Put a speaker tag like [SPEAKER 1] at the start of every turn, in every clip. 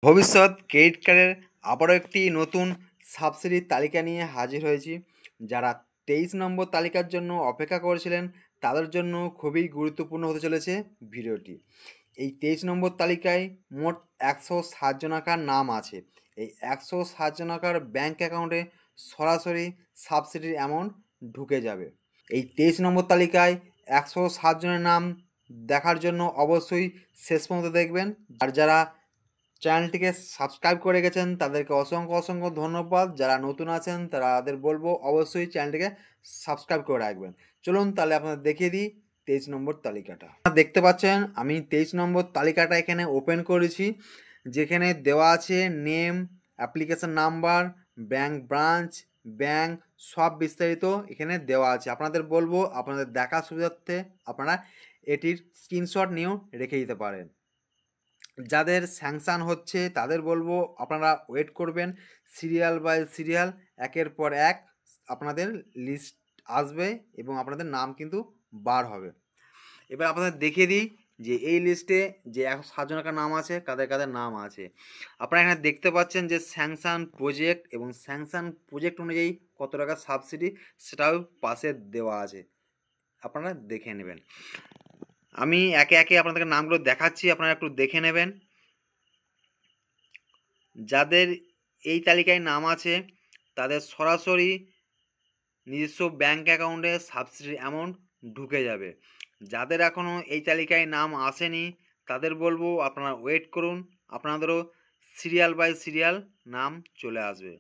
[SPEAKER 1] ভবিষ্যৎ ক্রেডিট কার্ডের আবারও একটি নতুন সাবসিডির তালিকা নিয়ে হাজির হয়েছি। যারা 23 নম্বর তালিকার জন্য অপেক্ষা করেছিলেন তাদের জন্য খুবই গুরুত্বপূর্ণ হতে চলেছে ভিডিওটি। এই 23 নম্বর তালিকায় মোট 160 জনাকার নাম আছে। এই 160 জনাকার ব্যাঙ্ক অ্যাকাউন্টে সরাসরি সাবসিডির অ্যামাউন্ট ঢুকে যাবে। এই 23 নম্বর তালিকায় 160 জনের নাম দেখার জন্য অবশ্যই শেষ পর্যন্ত দেখবেন। আর যারা চ্যানেলটিকে সাবস্ক্রাইব করে গেছেন তাদেরকে অসংখ্য অসংখ্য ধন্যবাদ। যারা নতুন আছেন তাদের বলবো অবশ্যই চ্যানেলটিকে সাবস্ক্রাইব করে রাখবেন। চলুন তাহলে আপনাদের দেখিয়ে দিই 23 নম্বর তালিকাটা। দেখতে পাচ্ছেন আমি 23 নম্বর তালিকাটা এখানে ওপেন করেছি, যেখানে দেওয়া আছে name, application number, bank branch, bank, সব বিস্তারিত এখানে দেওয়া আছে। আপনাদের বলবো আপনাদের দেখার সুবিধার্থে আপনারা এটির স্ক্রিনশট নিয়েও রেখে দিতে পারেন। যাদের স্যাংশন হচ্ছে তাদের বলবো আপনারা ওয়েট করবেন, সিরিয়াল বাই সিরিয়াল একের পর এক আপনাদের লিস্ট আসবে এবং আপনাদের নাম কিন্তু বার হবে। এবার আপনাদের দেখিয়ে দিই যে এই লিস্টে যে 160 জনের নাম আছে কাদের কাদের নাম আছে। আপনারা এখানে দেখতে পাচ্ছেন যে স্যাংশন প্রজেক্ট এবং স্যাংশন প্রজেক্ট অনুযায়ী কত টাকা সাবসিডি সেটাও পাশে দেওয়া আছে, আপনারা দেখে নেবেন। আমি একে একে আপনাদেরকে নামগুলো দেখাচ্ছি, আপনারা একটু দেখে নেবেন। যাদের এই তালিকায় নাম আছে তাদের সরাসরি নিজস্ব ব্যাংক অ্যাকাউন্টে সাবসিডির অ্যামাউন্ট ঢুকে যাবে। যাদের এখনও এই তালিকায় নাম আসেনি তাদের বলবো আপনারা ওয়েট করুন, আপনাদেরও সিরিয়াল বাই সিরিয়াল নাম চলে আসবে।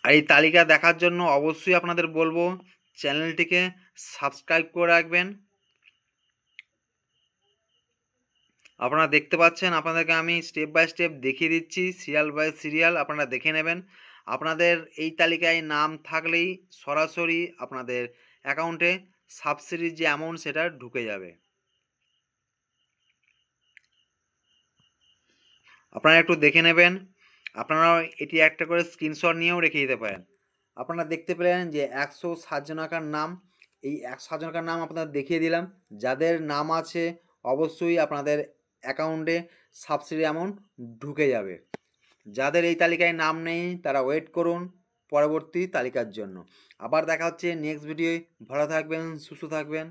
[SPEAKER 1] আর এই তালিকা দেখার জন্য অবশ্যই আপনাদের বলবো চ্যানেলটিকে সাবস্ক্রাইব করে রাখবেন। আপনারা দেখতে পাচ্ছেন, আপনাদেরকে আমি স্টেপ বাই স্টেপ দেখিয়ে দিচ্ছি, সিরিয়াল বাই সিরিয়াল আপনারা দেখে নেবেন। আপনাদের এই তালিকায় নাম থাকলেই সরাসরি আপনাদের অ্যাকাউন্টে সাবসিডির যে অ্যামাউন্ট সেটা ঢুকে যাবে। আপনারা একটু দেখে নেবেন, আপনারাও এটি একটা করে স্ক্রিনশট নিয়েও রেখে দিতে পারেন। আপনারা দেখতে পেলেন যে 160 জনাকার নাম, এই 160 জনাকার নাম আপনাদের দেখিয়ে দিলাম। যাদের নাম আছে অবশ্যই আপনাদের অ্যাকাউন্টে সাবসিডি অ্যামাউন্ট ঢুকে যাবে। যাদের এই তালিকায় নাম নেই তারা ওয়েট করুন পরবর্তী তালিকার জন্য। আবার দেখা হচ্ছে নেক্সট ভিডিওয়। ভালো থাকবেন, সুস্থ থাকবেন।